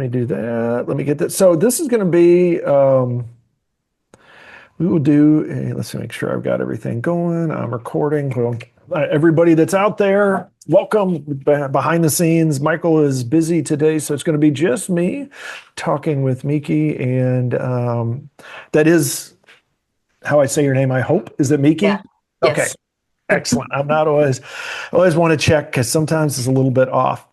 me do that. Let me get that. So this is going to be, we will do let's make sure I've got everything going. I'm recording. Well, everybody that's out there, welcome behind the scenes. Michael is busy today, so it's going to be just me talking with Meeky. And that is how I say your name, I hope. Is it Meeky? Yeah. Okay. Yes. Excellent. I'm not always want to check because sometimes it's a little bit off.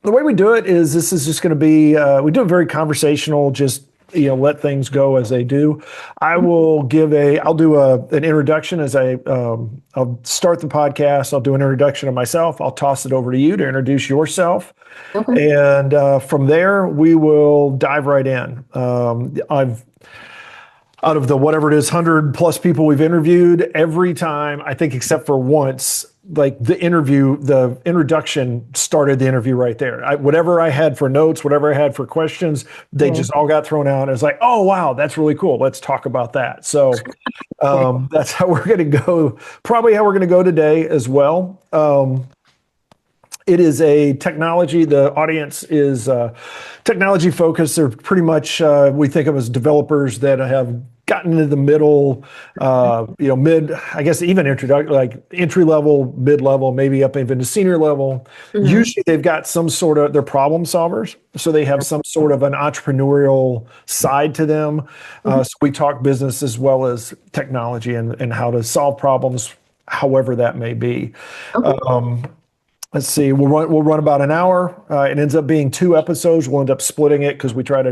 The way we do it is this is just going to be, we do it very conversational, just, let things go as they do. I'll do an introduction I'll start the podcast. I'll do an introduction of myself. I'll toss it over to you to introduce yourself. Okay. And from there, we will dive right in. Out of the whatever it is, 100 plus people we've interviewed, every time, I think except for once, like the introduction started the interview right there. Whatever I had for notes, whatever I had for questions, they just all got thrown out. It's like, oh, wow, that's really cool. Let's talk about that. So that's how we're going to go, probably how we're going to go today as well. It is a technology, the audience is technology focused. They're pretty much, we think of as developers that have gotten into the middle, mid, I guess even like entry level, mid level, maybe up even to senior level. Mm-hmm. Usually they've got some sort of, they're problem solvers. So they have some sort of an entrepreneurial side to them. So we talk business as well as technology and how to solve problems, however that may be. Okay. Let's see, we'll run about an hour. It ends up being 2 episodes. We'll end up splitting it because we try to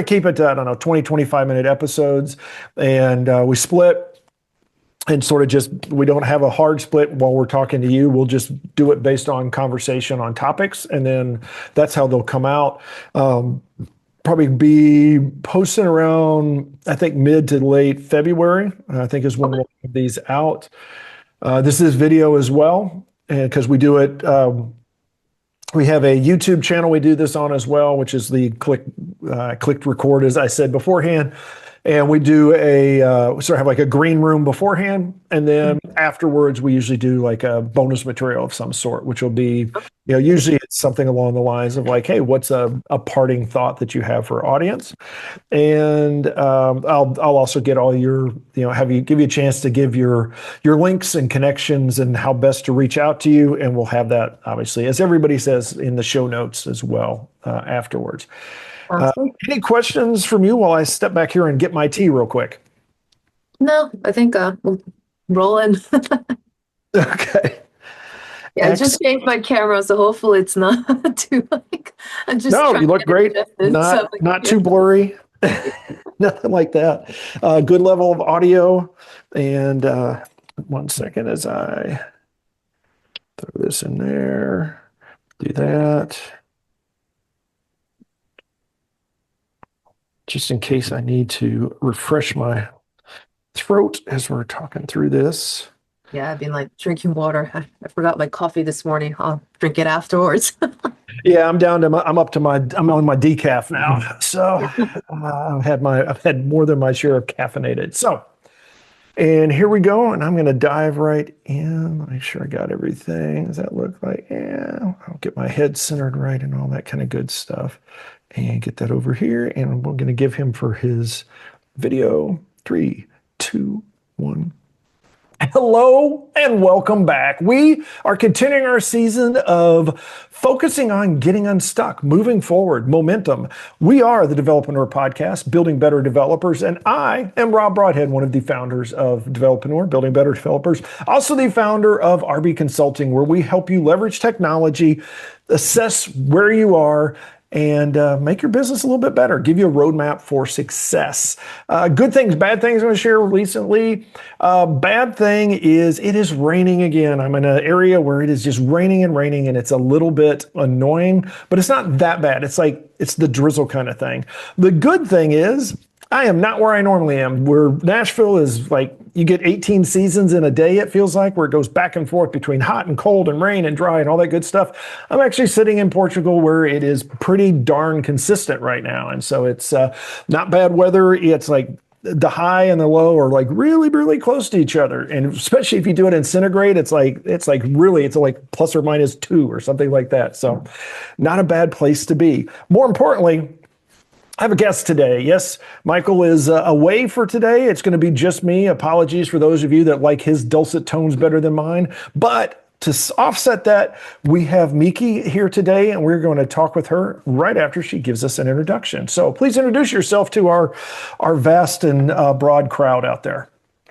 keep it to, 20, 25-minute episodes. And we split and sort of we don't have a hard split while we're talking to you. We'll just do it based on conversation on topics. And then that's how they'll come out. Probably be posting around, I think, mid to late February, I think is when we'll have these out. This is video as well. And because we do it, we have a YouTube channel we do this on as well, which is the clicked record, as I said beforehand. And we do we sort of have like a green room beforehand. And then afterwards, we usually do like a bonus material of some sort, which will be, usually it's something along the lines of like, hey, what's a parting thought that you have for audience? And I'll also get all your, give you a chance to give your links and connections and how best to reach out to you. And we'll have that, obviously, as everybody says, in the show notes as well afterwards. Any questions from you while I step back here and get my tea real quick? No, I think we'll roll in. Okay. Yeah, I just changed my camera, so hopefully it's not too I'm just no, you look great. Not too blurry. Nothing like that. Good level of audio. And 1 second as I throw this in there. Do that. Just in case I need to refresh my throat as we're talking through this. Yeah, I've been like drinking water. I forgot my coffee this morning. I'll drink it afterwards. Yeah, I'm on my decaf now. So I've had more than my share of caffeinated. So, and here we go. And I'm going to dive right in. Make sure I got everything. Does that look like? Yeah, I'll get my head centered right and all that kind of good stuff. And get that over here. And we're going to give him for his video. 3, 2, 1. Hello and welcome back. We are continuing our season of focusing on getting unstuck, moving forward, momentum. We are the Developreneur Podcast, Building Better Developers, and I am Rob Broadhead, one of the founders of Developreneur, Building Better Developers, also the founder of RB Consulting, where we help you leverage technology, assess where you are, and make your business a little bit better, give you a roadmap for success. Good things, bad things I'm going to share recently. Bad thing is it is raining again. I'm in an area where it is just raining and it's a little bit annoying, but it's not that bad. It's the drizzle kind of thing. The good thing is I am not where I normally am, where Nashville is like, you get 18 seasons in a day, it feels like, where it goes back and forth between hot and cold and rain and dry and all that good stuff. I'm actually sitting in Portugal where it is pretty darn consistent right now. And so it's not bad weather. It's like the high and the low are like really, really close to each other. And especially if you do it in centigrade, it's like plus or minus 2 or something like that. So not a bad place to be. More importantly, I have a guest today. Yes, Michael is away for today. It's going to be just me. Apologies for those of you that like his dulcet tones better than mine. But to offset that, we have Meeky here today, and we're going to talk with her right after she gives us an introduction. So please introduce yourself to our vast and broad crowd out there.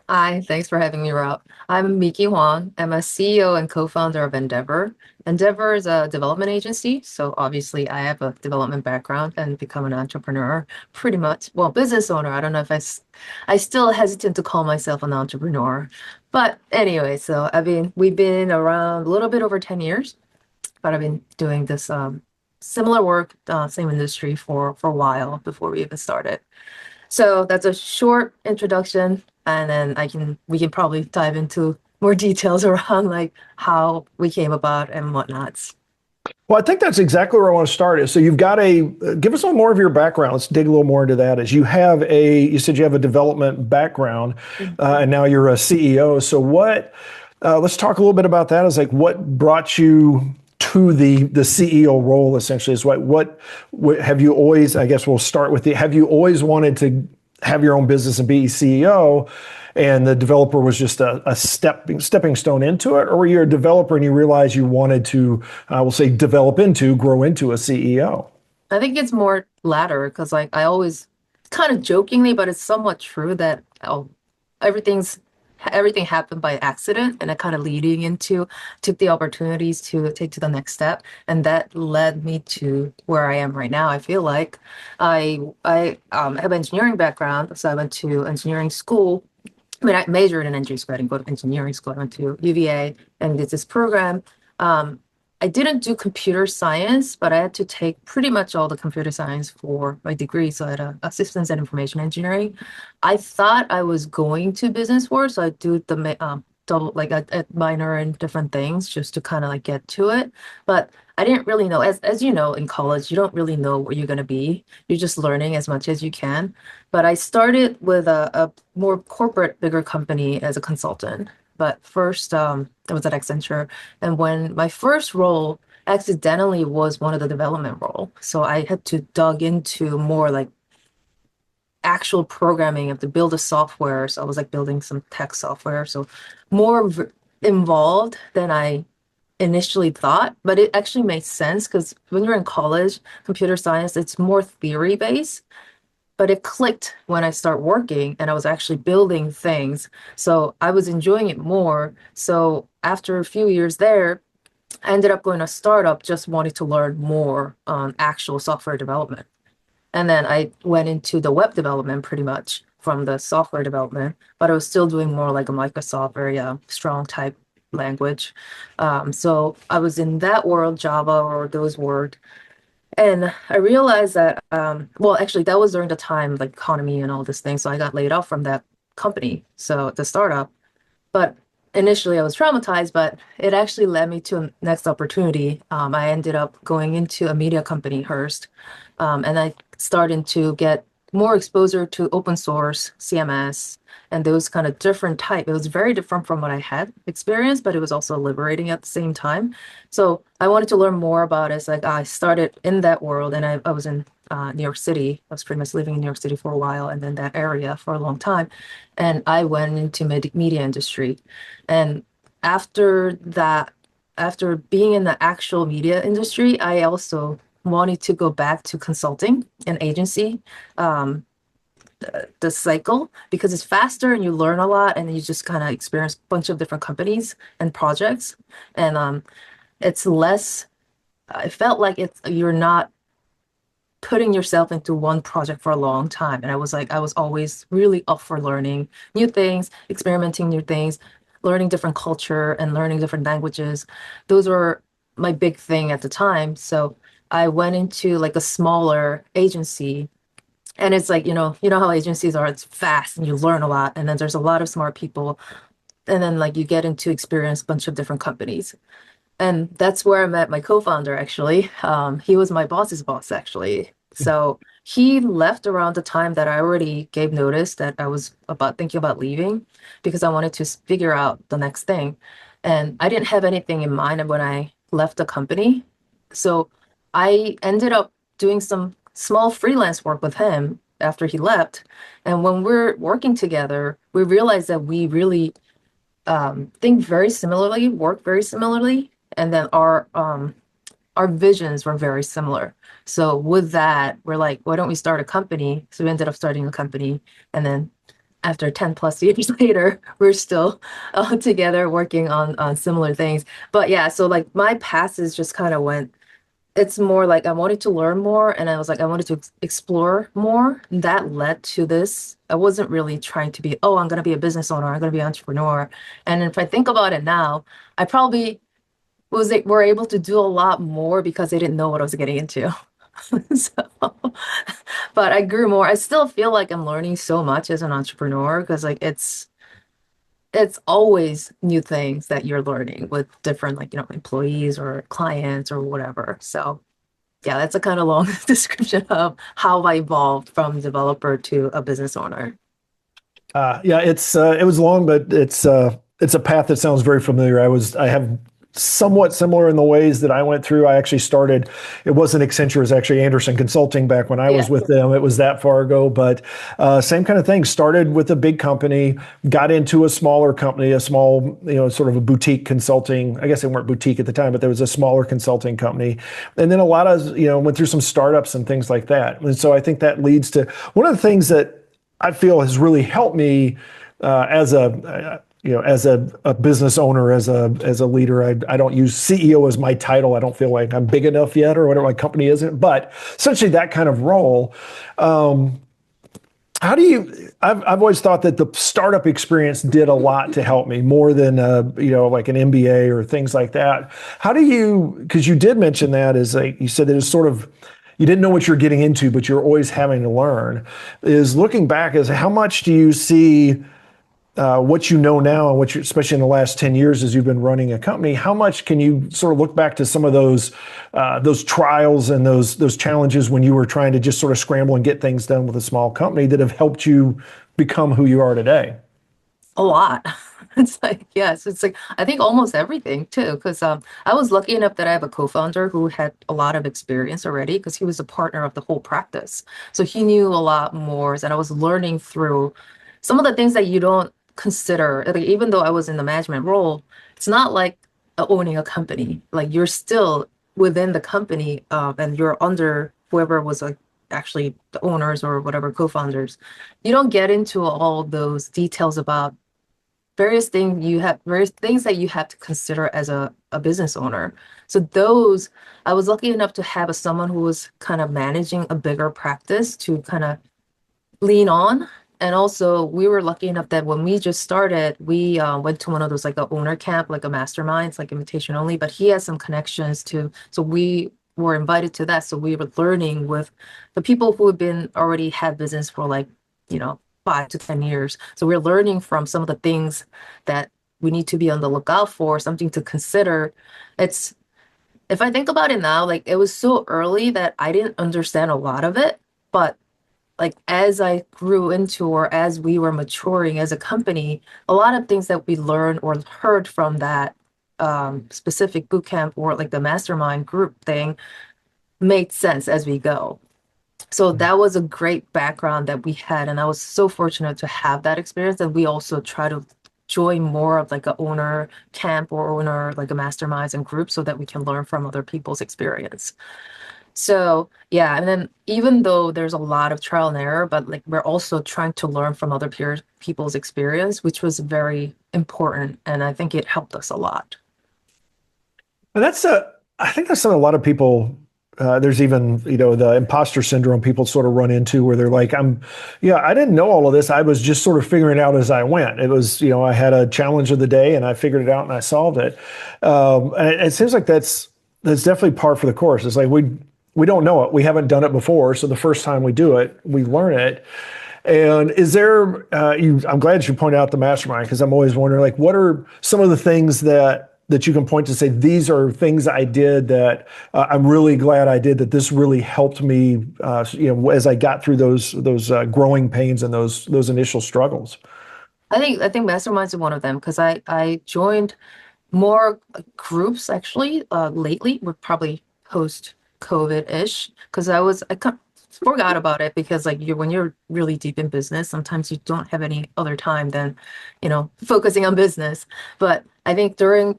Hi, thanks for having me, Rob. I'm Meeky Hwang. I'm a CEO and co-founder of Ndevr. Ndevr is a development agency, so obviously I have a development background and become an entrepreneur pretty much. Well, business owner. I don't know if I still hesitant to call myself an entrepreneur. But anyway, so we've been around a little bit over 10 years, but I've been doing this similar work, same industry for a while before we even started. So that's a short introduction, and then we can probably dive into more details around like how we came about and whatnots. Well, I think that's exactly where I want to start is. So you've got give us a little more of your background. Let's dig a little more into that. You said you have a development background, and now you're a CEO. So let's talk a little bit about that. Is like what brought you to the CEO role essentially is what have you always, I guess we'll start with have you always wanted to have your own business and be CEO and the developer was just a stepping stone into it? Or were you a developer and you realized you wanted to, we'll say grow into a CEO? I think it's more latter because like I always kind of jokingly, but it's somewhat true that everything's everything happened by accident and it kind of leading into took the opportunities to take to the next step, and that led me to where I am right now. I feel like I have engineering background, so I went to engineering school. I mean, I majored in engineering school. I didn't go to engineering school. I went to UVA and did this program. I didn't do computer science, but I had to take pretty much all the computer science for my degree. So I had a systems and information engineering. I thought I was going to business work, so I do the double like a minor in different things just to kind of like get to it. But I didn't really know, as you know, in college, you don't really know what you're gonna be. You're just learning as much as you can. But I started with a more corporate, bigger company as a consultant. But first, I was at Accenture, and when my first role accidentally was one of the development role, so I had to dug into more like actual programming. I have to build a software. So I was like building some tech software, so more involved than I initially thought. But it actually made sense because when you're in college, computer science, it's more theory based. But it clicked when I start working and I was actually building things. So I was enjoying it more. So after a few years there, I ended up going to a startup just wanting to learn more on actual software development. And then I went into the web development pretty much from the software development, but I was still doing more like a Microsoft, very strong type language. So I was in that world, Java or those words. And I realized that, well, actually, that was during the time, like economy and all this thing. So I got laid off from that company, so the startup. But initially, I was traumatized, but it actually led me to a next opportunity. I ended up going into a media company, Hearst, and I started to get more exposure to open source, CMS, and those kind of different type. It was very different from what I had experienced, but it was also liberating at the same time. So I wanted to learn more about it. It's like I started in that world, and I was in New York City. I was pretty much living in New York City for a while, and then that area for a long time. And I went into media industry, and after that, after being in the actual media industry, I also wanted to go back to consulting and agency. Um, the cycle because it's faster and you learn a lot and you just kind of experience a bunch of different companies and projects, and it's less, I felt like you're not putting yourself into one project for a long time. And I was always really up for learning new things, experimenting new things, learning different culture and learning different languages. Those were my big thing at the time. So I went into like a smaller agency, and it's like, you know how agencies are, it's fast and you learn a lot. And then there's a lot of smart people. And then like you get into experience a bunch of different companies. And that's where I met my co-founder, actually. He was my boss's boss, actually. So he left around the time that I already gave notice that I was about thinking about leaving because I wanted to figure out the next thing. And I didn't have anything in mind when I left the company. So I ended up doing some small freelance work with him after he left. And when we're working together, we realized that we really think very similarly, work very similarly, and then our visions were very similar. So with that, we're like, why don't we start a company? So we ended up starting a company, and then after 10 plus years later, we're still together working on similar things. But yeah, so like my path is just kind of went. It's more like I wanted to learn more, and I was like I wanted to explore more. That led to this. I wasn't really trying to be, oh, I'm gonna be a business owner, I'm gonna be an entrepreneur. And if I think about it now, I probably was like were able to do a lot more because I didn't know what I was getting into. So, but I grew more. I still feel like I'm learning so much as an entrepreneur because like it's always new things that you're learning with different like employees or clients or whatever. So yeah, that's a kind of long description of how I evolved from developer to a business owner. Yeah, it was long, but it's a path that sounds very familiar. I have somewhat similar in the ways that I went through. I actually started. It wasn't Accenture, it was actually Anderson Consulting back when I Yeah. was with them. It was that far ago, but same kind of thing. Started with a big company, got into a smaller company, a small, sort of a boutique consulting. I guess they weren't boutique at the time, but there was a smaller consulting company, and then a lot of went through some startups and things like that. And so I think that leads to one of the things that I feel has really helped me as a business owner, as a leader. I don't use CEO as my title. I don't feel like I'm big enough yet, or whatever. My company isn't, but essentially that kind of role. How do you? I've always thought that the startup experience did a lot to help me more than like an MBA or things like that. How do you? Because you did mention that as you said that it's sort of you didn't know what you're getting into, but you're always having to learn. Is looking back as how much do you see what you know now and what you, especially in the last 10 years as you've been running a company, how much can you sort of look back to some of those trials and those challenges when you were trying to just sort of scramble and get things done with a small company that have helped you become who you are today? A lot. It's like, yes, it's like I think almost everything too, because I was lucky enough that I have a co-founder who had a lot of experience already because he was a partner of the whole practice. So he knew a lot more, and I was learning through some of the things that you don't consider. Like, even though I was in the management role, it's not like owning a company. Like you're still within the company, and you're under whoever was like actually the owners or whatever co-founders. You don't get into all those details about various things that you have to consider as a business owner. So those I was lucky enough to have someone who was kind of managing a bigger practice to kind of lean on. And also we were lucky enough that when we just started, we went to one of those like a owner camp, like a mastermind, it's like invitation only, but he has some connections too. So we were invited to that. So we were learning with the people who have been already had business for like, 5 to 10 years. So we're learning from some of the things that we need to be on the lookout for, something to consider. It's if I think about it now, like it was so early that I didn't understand a lot of it, but like as I grew into or as we were maturing as a company, a lot of things that we learned or heard from that specific boot camp or like the mastermind group thing made sense as we go. So that was a great background that we had, and I was so fortunate to have that experience. And we also try to join more of like a owner camp or owner like a masterminds and group so that we can learn from other people's experience. So yeah, and then even though there's a lot of trial and error, but like we're also trying to learn from other people's experience, which was very important, and I think it helped us a lot. And I think that's something a lot of people, there's even, the imposter syndrome people sort of run into where they're like, I didn't know all of this. I was just sort of figuring it out as I went. It was, I had a challenge of the day and I figured it out and I solved it. And it seems like that's definitely par for the course. It's like, we don't know it. We haven't done it before. So the first time we do it, we learn it. And is there, I'm glad you pointed out the mastermind because I'm always wondering, like, what are some of the things that that you can point to say, these are things I did that I'm really glad I did, that this really helped me, as I got through those growing pains and those initial struggles? I think masterminds is one of them because I joined more groups actually lately. Would probably post COVID-ish because I forgot about it because like you when you're really deep in business, sometimes you don't have any other time than focusing on business. But I think during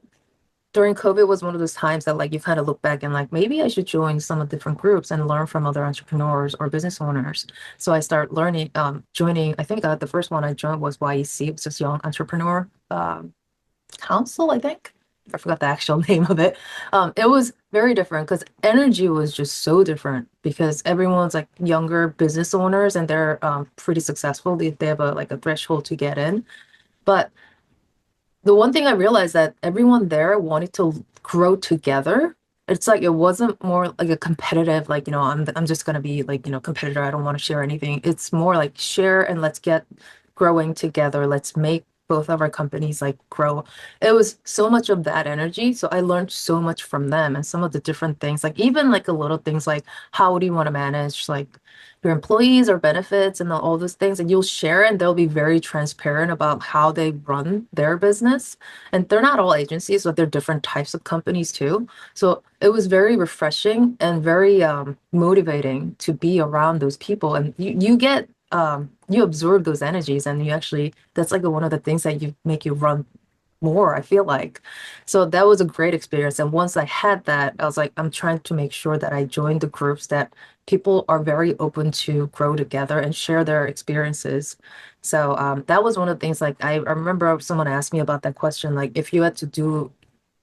COVID was one of those times that like you kind of look back and like maybe I should join some of different groups and learn from other entrepreneurs or business owners. So I start learning, joining. I think the first one I joined was YEC, it was just Young Entrepreneur Council. I think I forgot the actual name of it. It was very different because energy was just so different because everyone's like younger business owners and they're pretty successful. They have a threshold to get in, but the one thing I realized that everyone there wanted to grow together. It's like it wasn't more like a competitive, like, I'm just gonna be like, competitor. I don't want to share anything. It's more like share and let's get growing together. Let's make both of our companies like grow. It was so much of that energy. So I learned so much from them and some of the different things, like even like a little things like how do you want to manage like your employees or benefits and all those things. And you'll share and they'll be very transparent about how they run their business. And they're not all agencies, but they're different types of companies too. So it was very refreshing and very motivating to be around those people. And you get you absorb those energies and you actually that's like one of the things that you make you run more, I feel like. So that was a great experience. And once I had that, I was like, I'm trying to make sure that I join the groups that people are very open to grow together and share their experiences. So that was one of the things like I remember someone asked me about that question, like if you had to do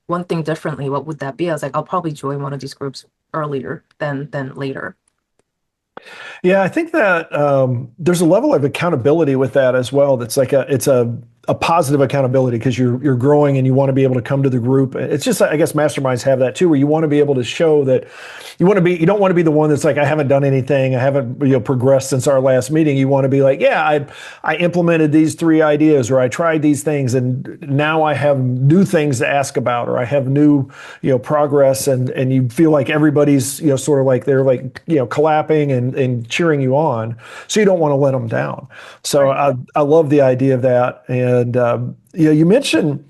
one thing differently, what would that be? I was like, I'll probably join one of these groups earlier than later. Yeah, I think that there's a level of accountability with that as well. That's like it's a positive accountability because you're growing and you want to be able to come to the group. It's just, I guess masterminds have that too, where you want to be able to show that you don't want to be the one that's like, I haven't done anything, I haven't progressed since our last meeting. You want to be like, yeah, I implemented these 3 ideas, or I tried these things, and now I have new things to ask about, or I have new progress, and you feel like everybody's sort of like they're like clapping and cheering you on, so you don't want to let them down. So Right. I love the idea of that. And you mentioned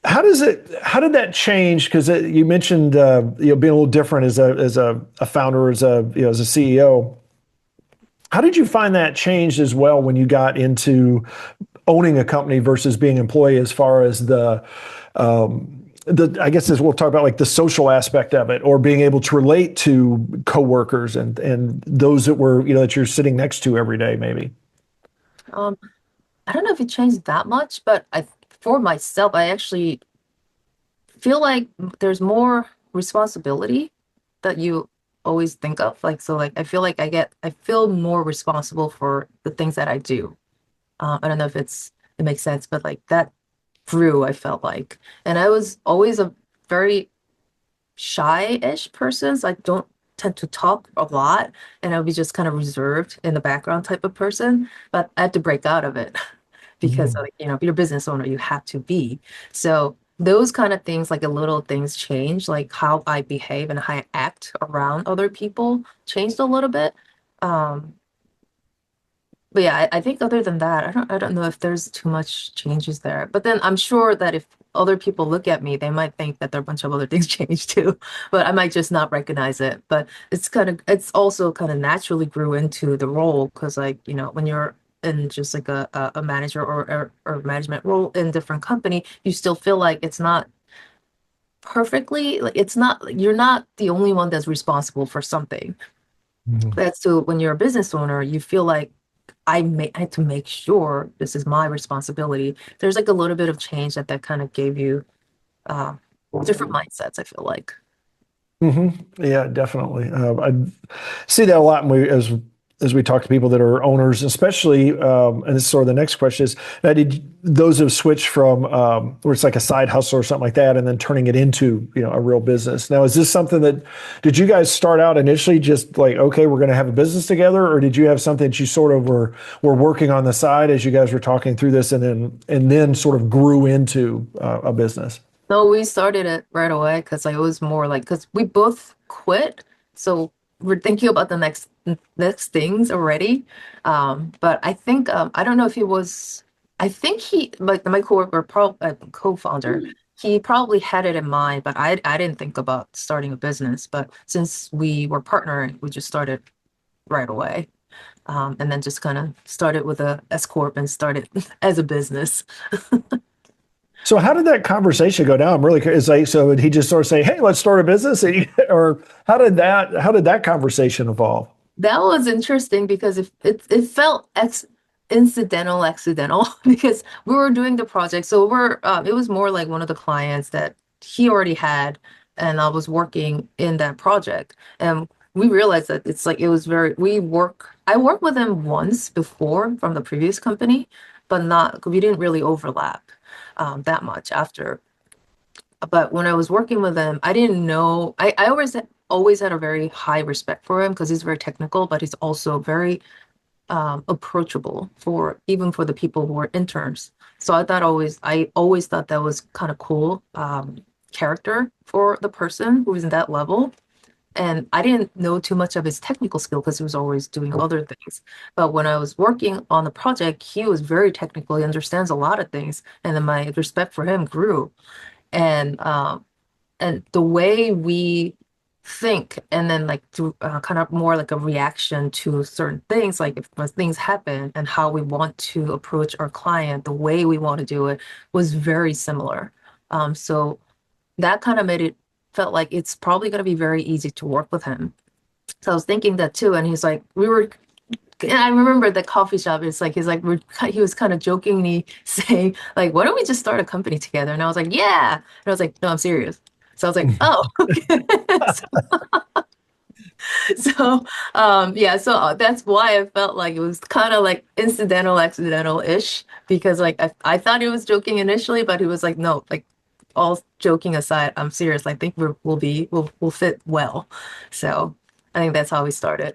how did that change? Because you mentioned being a little different as a founder, as a CEO. How did you find that changed as well when you got into owning a company versus being an employee, as far as I guess as we'll talk about like the social aspect of it, or being able to relate to coworkers and those that were that you're sitting next to every day, maybe. Um, I don't know if it changed that much, but for myself, I actually feel like there's more responsibility that you always think of. Like, so like, I feel like I feel more responsible for the things that I do. I don't know if it makes sense, but like that grew, I felt like. And I was always a very shy-ish person, so I don't tend to talk a lot, and I'll be just kind of reserved in the background type of person. But I had to break out of it because Mhm. like, if you're a business owner, you have to be. So those kind of things, like a little things change, like how I behave and how I act around other people changed a little bit. Um, but yeah, I think other than that, I don't know if there's too much changes there. But then I'm sure that if other people look at me, they might think that there are a bunch of other things changed too. But I might just not recognize it. But it's also kind of naturally grew into the role because like, when you're in just like a manager or management role in different company, you still feel like it's not perfectly like it's not you're not the only one that's responsible for something. Mhm. That's so when you're a business owner, you feel like I had to make sure this is my responsibility. There's like a little bit of change that kind of gave you uh, different mindsets, I feel like. hmm Yeah, definitely. I see that a lot when as we talk to people that are owners, especially. And this is sort of the next question is: now, did those have switched from where it's like a side hustle or something like that, and then turning it into a real business? Now, is this something that did you guys start out initially just like, okay, we're going to have a business together, or did you have something that you sort of were working on the side as you guys were talking through this, and then sort of grew into a business? No, we started it right away because like it was more like because we both quit, so we're thinking about the next things already. But I think I don't know if he was. I think he like my coworker, co-founder. He probably had it in mind, but I didn't think about starting a business. But since we were partnering, we just started right away, and then just kind of started with a S corp and started as a business. So how did that conversation go down? I'm really curious. Like, so did he just sort of say, "Hey, let's start a business," or how did that conversation evolve? That was interesting because it felt ex accidental because we were doing the project. So it was more like one of the clients that he already had, and I was working in that project. And we realized that it's like it was very I worked with him once before from the previous company, but not we didn't really overlap that much after. But when I was working with him, I didn't know. I always had a very high respect for him because he's very technical, but he's also very approachable for even for the people who were interns. So I always thought that was kind of cool character for the person who was in that level. And I didn't know too much of his technical skill because he was always doing other things. But when I was working on the project, he was very technical. He understands a lot of things, and then my respect for him grew. And the way we think and then like through kind of more like a reaction to certain things like if when things happen and how we want to approach our client the way we want to do it was very similar so that kind of made it felt like it's probably going to be very easy to work with him. So I was thinking that too, and he's like we were and I remember the coffee shop. It's like he was kind of jokingly saying like, "Why don't we just start a company together?" And I was like, "Yeah." And I was like, "No, I'm serious." So I was like, "Oh, okay." So, yeah. So that's why I felt like it was kind of like accidental-ish, because like I thought he was joking initially, but he was like, "No, like all joking aside, I'm serious. I think we'll fit well." So I think that's how we started.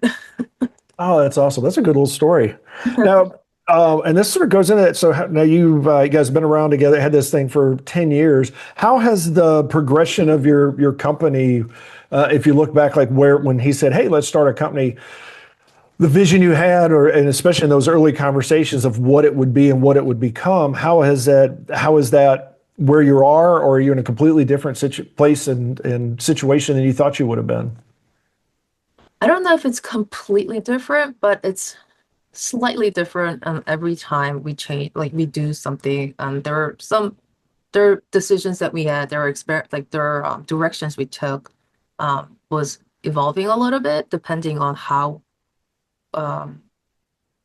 Oh, that's awesome. That's a good little story. Now, and this sort of goes into it. So now you guys have been around together, had this thing for 10 years. How has the progression of your company, if you look back, like where when he said, "Hey, let's start a company," the vision you had, or and especially in those early conversations of what it would be and what it would become, how is that where you are, or are you in a completely different place and situation than you thought you would have been? I don't know if it's completely different, but it's slightly different every time we change, like we do something. There are decisions that we had, there are directions we took was evolving a little bit depending on um,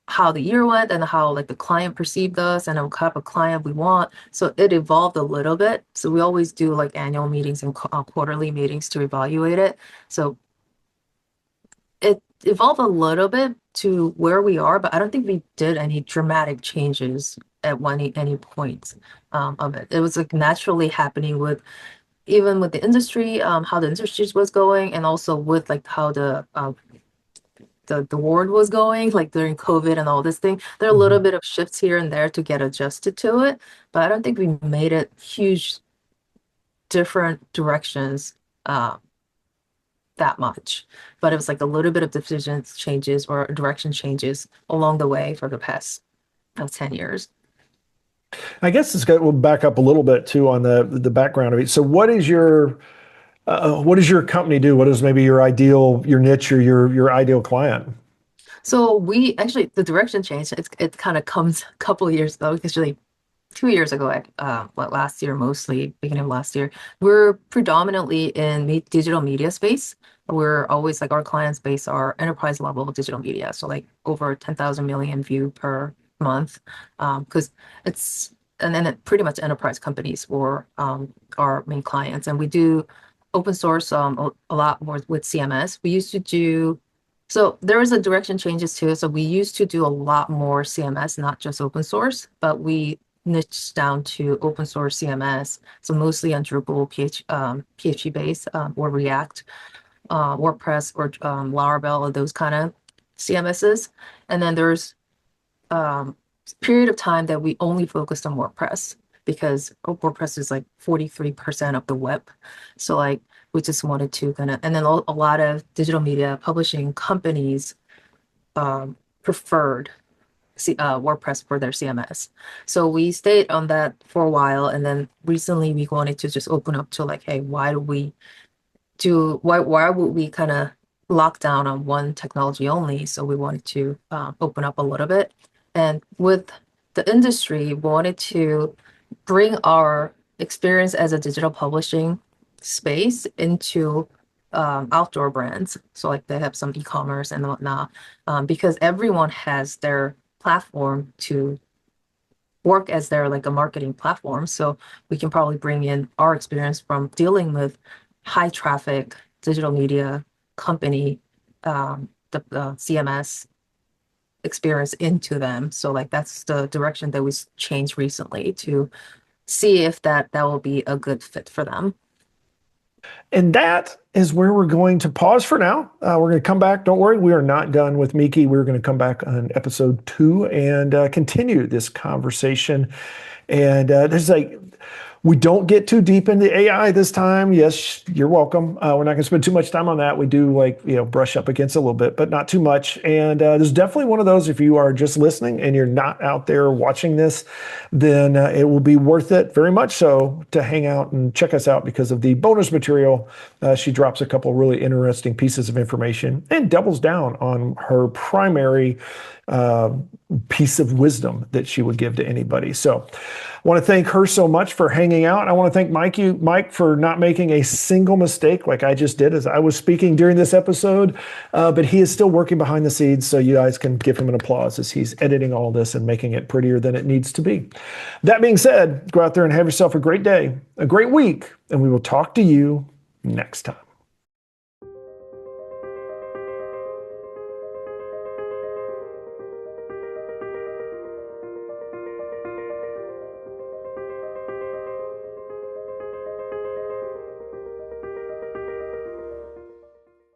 how the year went and how like the client perceived us and what type of client we want. So it evolved a little bit. So we always do like annual meetings and quarterly meetings to evaluate it. So it evolved a little bit to where we are, but I don't think we did any dramatic changes at any point of it. It was like naturally happening with even with the industry, how the industry was going, and also with like how the world was going, like during COVID and all this thing. There are a little Mhm. bit of shifts here and there to get adjusted to it, but I don't think we made it huge different directions. Uh, that much, but it was like a little bit of decisions changes or direction changes along the way for the past 10 years. I guess we'll back up a little bit too on the background of it. So, what does your company do? What is maybe your niche or your ideal client? So we actually the direction changed. It kind of comes a couple of years ago, actually 2 years ago, last year mostly, beginning of last year. We're predominantly in digital media space. We're always like our clients base are enterprise level digital media, so like over 10,000 million view per month, because it's and then pretty much enterprise companies for our main clients, and we do open source a lot more with CMS. We used to do so there was a direction changes too. So we used to do a lot more CMS, not just open source, but we niched down to open source CMS. So mostly on Drupal, PHP based, or React, WordPress, or Laravel, or those kind of CMSs. And then there's period of time that we only focused on WordPress. because WordPress is like 43% of the web. So like we just wanted to kind of, and then a lot of digital media publishing companies preferred WordPress for their CMS. So we stayed on that for a while, and then recently we wanted to just open up to like, hey, why would we kind of lock down on one technology only? So we wanted to open up a little bit. And with the industry, we wanted to bring our experience as a digital publishing space into outdoor brands. So like they have some e-commerce and whatnot, because everyone has their platform to work as their like a marketing platform. So we can probably bring in our experience from dealing with high traffic digital media company, the CMS experience into them. So like that's the direction that we changed recently to see if that will be a good fit for them. And that is where we're going to pause for now. We're going to come back. Don't worry, we are not done with Meeky. We're going to come back on episode 2 and continue this conversation. And there's like, we don't get too deep into AI this time. Yes, you're welcome. We're not going to spend too much time on that. We do like, brush up against a little bit, but not too much. And there's definitely one of those, if you are just listening and you're not out there watching this, then it will be worth it very much so to hang out and check us out because of the bonus material. She drops a couple really interesting pieces of information and doubles down on her primary piece of wisdom that she would give to anybody. So I want to thank her so much for hanging out. I want to thank Mike, for not making a single mistake like I just did as I was speaking during this episode. But he is still working behind the scenes, so you guys can give him an applause as he's editing all this and making it prettier than it needs to be. That being said, go out there and have yourself a great day, a great week, and we will talk to you next time.